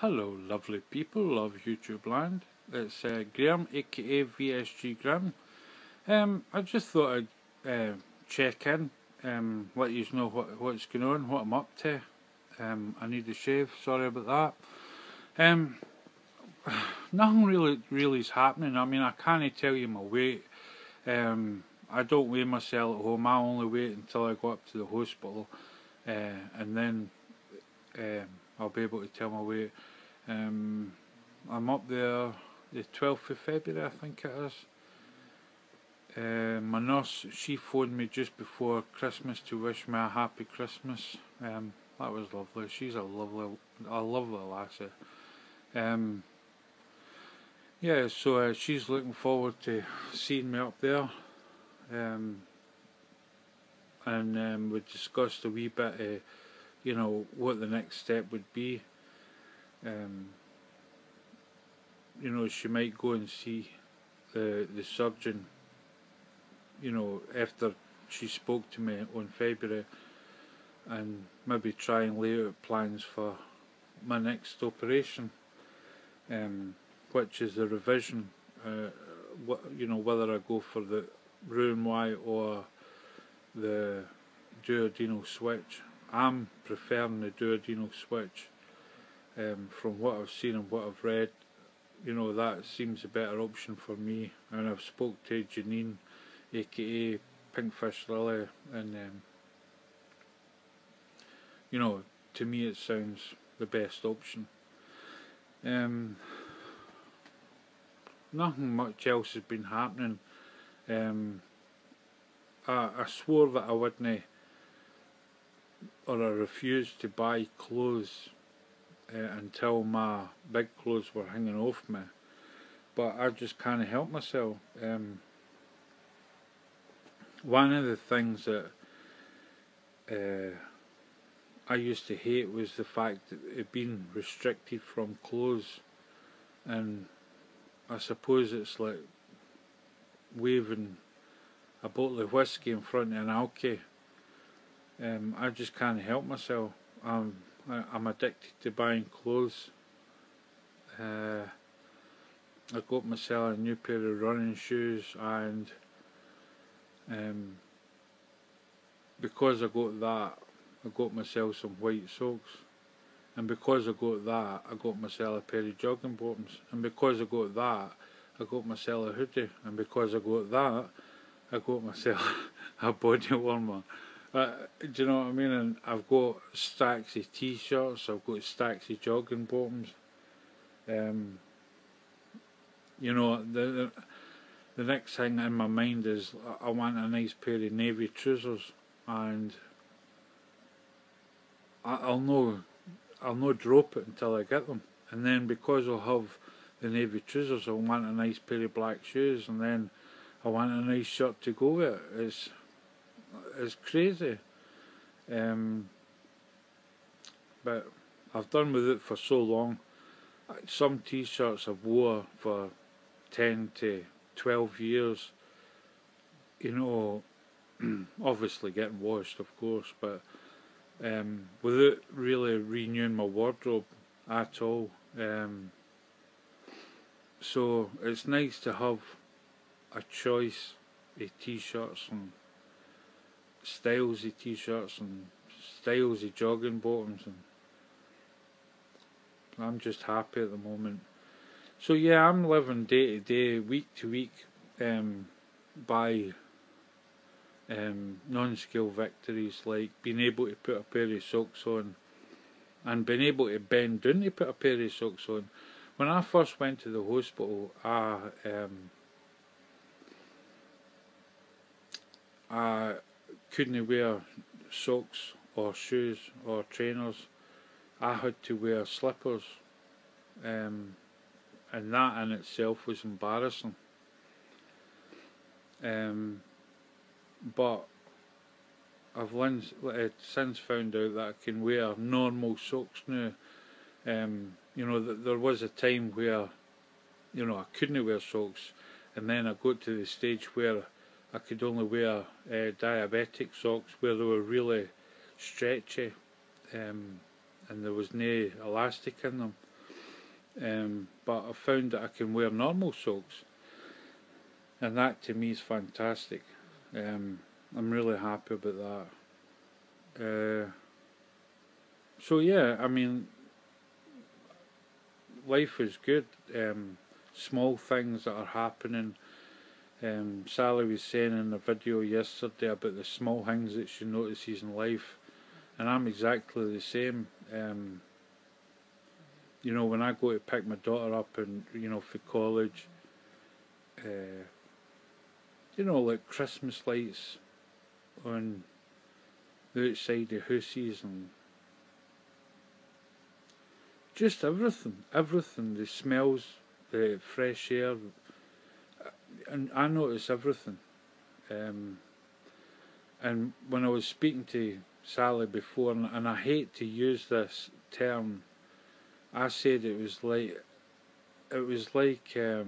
Hello lovely people of YouTube land, it's Graham aka VSG Graham. I just thought I'd check in, let you know what's going on, what I'm up to. I need a shave, sorry about that. Nothing really is happening. I mean, I can't tell you my weight. I don't weigh myself at home, I only wait until I go up to the hospital, and then I'll be able to tell my weight. I'm up there the 12th of February, I think it is. My nurse, she phoned me just before Christmas to wish me a happy Christmas. That was lovely. She's a lovely lassie. Yeah, so she's looking forward to seeing me up there. And we discussed a wee bit, what the next step would be. She might go and see the surgeon, after she spoke to me on February, and maybe try and lay out plans for my next operation, which is the revision, whether I go for the Roux-en-Y or the duodenal switch. I'm preferring the duodenal switch. From what I've seen and what I've read, that seems a better option for me. And I've spoke to Janine, aka Pinkfish Lily, and to me it sounds the best option. Nothing much else has been happening. I swore that I wouldn't, or I refused to buy clothes until my big clothes were hanging off me, but I just can't help myself. One of the things that I used to hate was the fact that it being restricted from clothes, and I suppose it's like waving a bottle of whiskey in front of an alky. I just can't help myself. I'm addicted to buying clothes. I got myself a new pair of running shoes, and because I got that, I got myself some white socks, and because I got that, I got myself a pair of jogging bottoms, and because I got that, I got myself a hoodie, and because I got that, I got myself a body warmer. Do you know what I mean? And I've got stacks of t-shirts, I've got stacks of jogging bottoms. The next thing in my mind is I want a nice pair of navy trousers, and I'll no drop it until I get them. And then because I'll have the navy trousers, I'll want a nice pair of black shoes, and then I want a nice shirt to go with it. It's crazy. But I've done with it for so long. Some t-shirts I've wore for 10 to 12 years, obviously getting washed, of course, but without really renewing my wardrobe at all. So it's nice to have a choice of t-shirts and styles of t-shirts and styles of jogging bottoms, and I'm just happy at the moment. So yeah, I'm living day to day, week to week, by non-scale victories, like being able to put a pair of socks on and being able to bend down to put a pair of socks on. When I first went to the hospital, I couldn't wear socks or shoes or trainers. I had to wear slippers, and that in itself was embarrassing. But I've since found out that I can wear normal socks now. There was a time where I couldn't wear socks, and then I got to the stage where I could only wear diabetic socks, where they were really stretchy, and there was no elastic in them. but I found that I can wear normal socks, and that to me is fantastic. I'm really happy about that. So yeah, I mean, life is good. Small things that are happening. Sally was saying in a video yesterday about the small things that she notices in life, and I'm exactly the same. You know, when I go to pick my daughter up and, you know, for college, you know, like Christmas lights on the outside of houses and just everything, the smells, the fresh air, and I notice everything. And when I was speaking to Sally before, and I hate to use this term, I said it was like a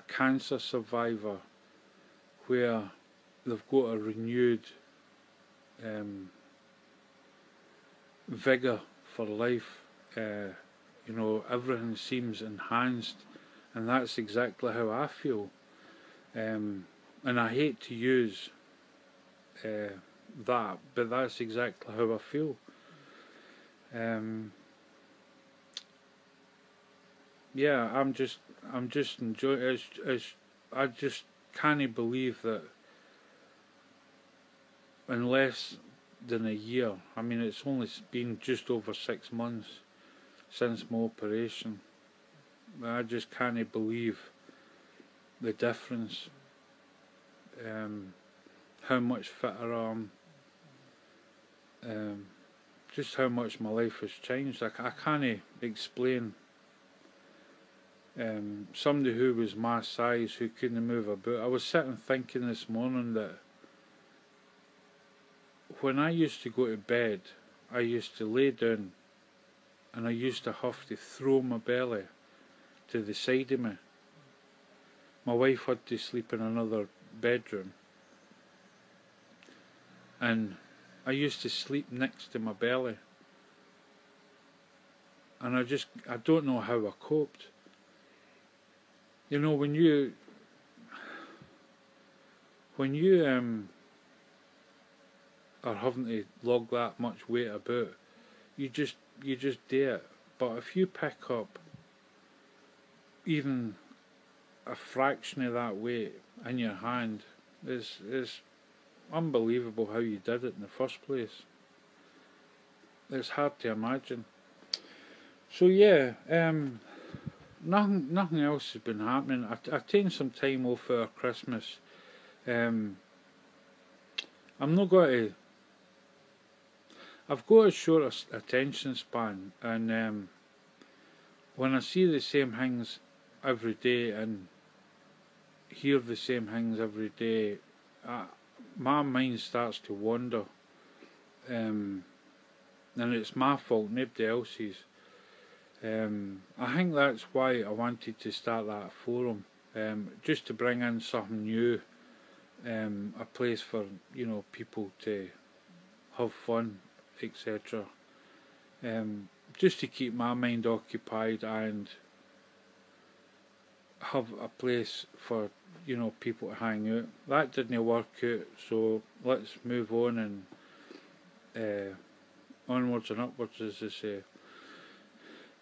cancer survivor where they've got a renewed vigour for life. You know, everything seems enhanced, and that's exactly how I feel. And I hate to use that, but that's exactly how I feel. Yeah, I'm just enjoying it. I just can't believe that in less than a year. I mean, it's only been just over 6 months since my operation. I just can't believe the difference. How much fitter I am. Just how much my life has changed. I can't explain. Somebody who was my size, who couldn't move about. I was sitting thinking this morning that when I used to go to bed, I used to lay down and I used to have to throw my belly to the side of me. My wife had to sleep in another bedroom, and I used to sleep next to my belly, and I don't know how I coped. You know, when you are having to lug that much weight about, you just do it. But if you pick up even a fraction of that weight in your hand, it's unbelievable how you did it in the first place. It's hard to imagine. So yeah, nothing else has been happening. I've taken some time off for Christmas. I'm not going to. I've got a short attention span, and when I see the same things every day and hear the same things every day, my mind starts to wander. And it's my fault, nobody else's. I think that's why I wanted to start that forum, just to bring in something new, a place for, you know, people to have fun, etc. Just to keep my mind occupied and have a place for, you know, people to hang out. That didn't work out, so let's move on and onwards and upwards, as they say.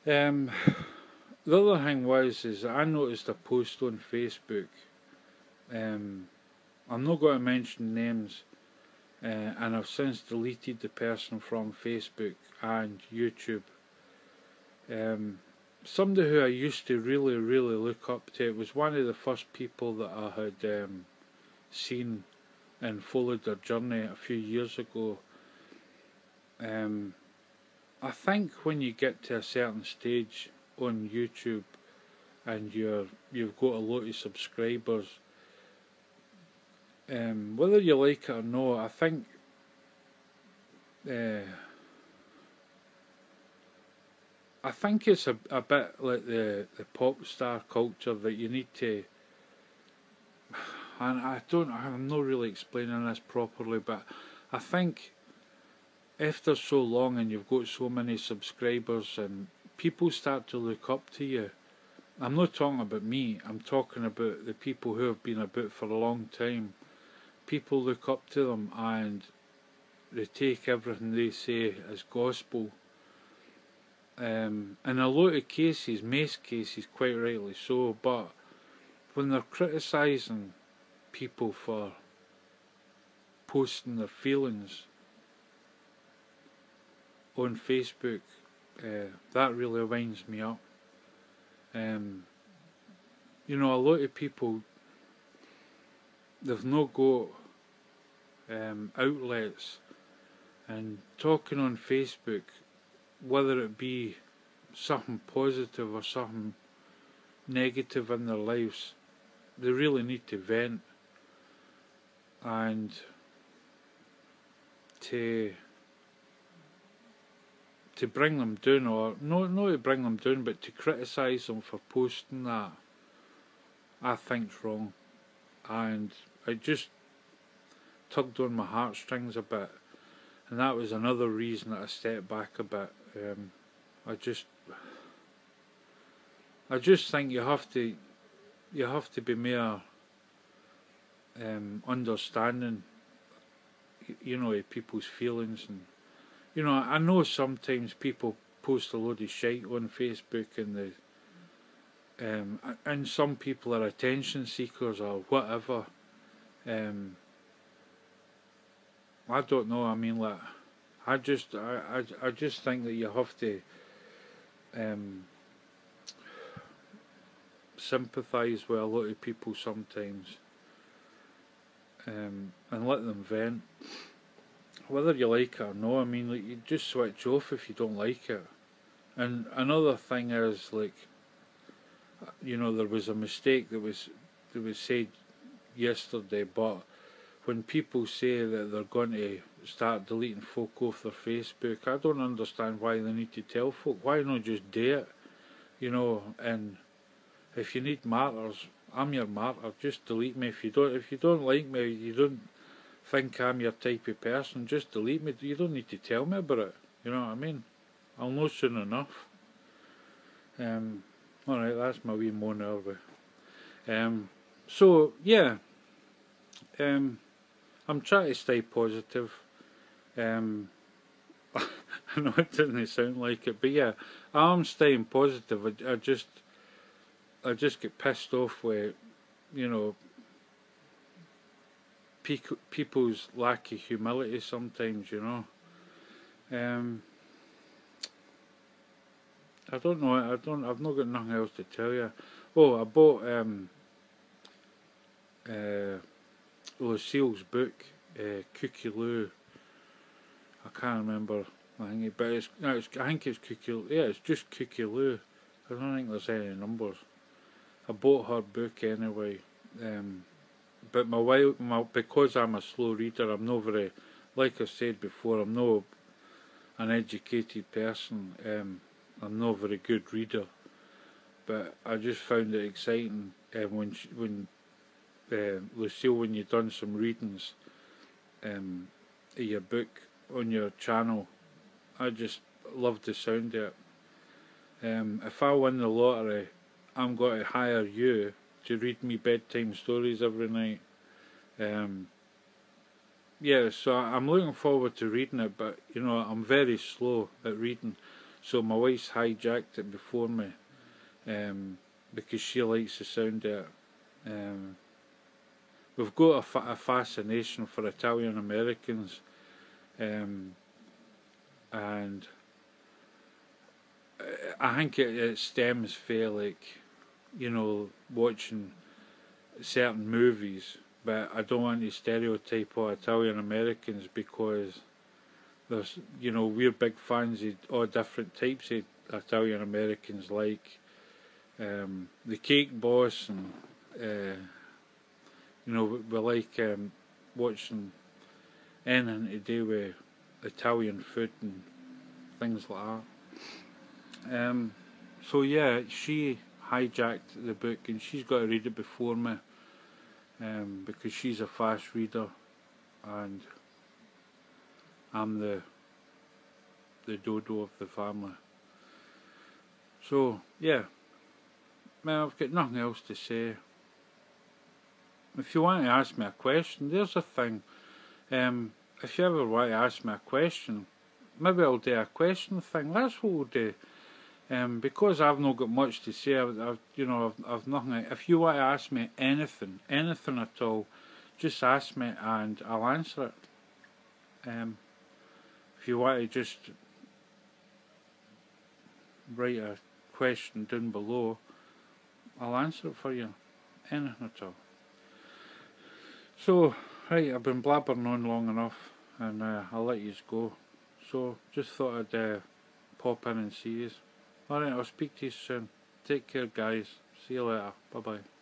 The other thing is I noticed a post on Facebook. I'm not going to mention names, and I've since deleted the person from Facebook and YouTube. Somebody who I used to really look up to. It was one of the first people that I had seen and followed their journey a few years ago. I think when you get to a certain stage on YouTube and you've got a lot of subscribers, whether you like it or not, I think it's a bit like the pop star culture that you need to, and I'm not really explaining this properly, but I think after so long and you've got so many subscribers and people start to look up to you. I'm not talking about me, I'm talking about the people who have been about for a long time. People look up to them and they take everything they say as gospel. In a lot of cases, most cases, quite rightly so, but when they're criticising people for posting their feelings on Facebook, that really winds me up. You know, a lot of people, they've not got outlets, and talking on Facebook, whether it be something positive or something negative in their lives, they really need to vent, and to bring them down, or not to bring them down, but to criticise them for posting that, I think's wrong. And it just tugged on my heartstrings a bit, and that was another reason that I stepped back a bit. I just think you have to be more understanding, you know, of people's feelings. And you know, I know sometimes people post a load of shite on Facebook, and some people are attention seekers or whatever. I don't know. I mean, like, I just think that you have to sympathise with a lot of people sometimes, and let them vent, whether you like it or not. I mean, like, you just switch off if you don't like it. And another thing is, like, you know, there was a mistake that was said yesterday, but when people say that they're going to start deleting folk off their Facebook, I don't understand why they need to tell folk. Why not just do it? You know, and if you need martyrs, I'm your martyr. Just delete me. If you don't like me, you don't think I'm your type of person, just delete me. You don't need to tell me about it. You know what I mean? I'll know soon enough. Alright, that's my wee moan over. So yeah, I'm trying to stay positive. I know it doesn't sound like it, but yeah, I'm staying positive. I just get pissed off with, you know, people's lack of humility sometimes, you know. I don't know. I've not got nothing else to tell you. Oh, I bought Lucille's book, Cookie Loo. I can't remember. I think, but I think it's Cookie. Yeah, it's just Cookie Loo. I don't think there's any numbers. I bought her book anyway. But because I'm a slow reader, I'm not very, like I said before, I'm not an educated person. I'm not a very good reader. But I just found it exciting when Lucille, when you've done some readings of your book on your channel, I just love the sound of it. If I win the lottery, I'm going to hire you to read me bedtime stories every night. Yeah, so I'm looking forward to reading it, but you know, I'm very slow at reading, so my wife's hijacked it before me, because she likes the sound of it. We've got a fascination for Italian Americans, and I think it stems from, like, you know, watching certain movies, but I don't want to stereotype all Italian Americans, because there's, you know, we're big fans of all different types of Italian Americans, like the Cake Boss, and you know, we like watching anything to do with Italian food and things like that. So yeah, she hijacked the book, and she's got to read it before me, because she's a fast reader, and I'm the dodo of the family. So, yeah. Well, I've got nothing else to say. If you want to ask me a question, there's a thing. If you ever want to ask me a question, maybe I'll do a question thing. That's what we'll do. Because I've not got much to say, I've nothing. If you want to ask me anything at all, just ask me and I'll answer it. If you want to just write a question down below, I'll answer it for you. Anything at all. So, right, I've been blabbering on long enough, and I'll let you go. So, just thought I'd pop in and see you. Alright, I'll speak to you soon. Take care, guys. See you later. Bye bye.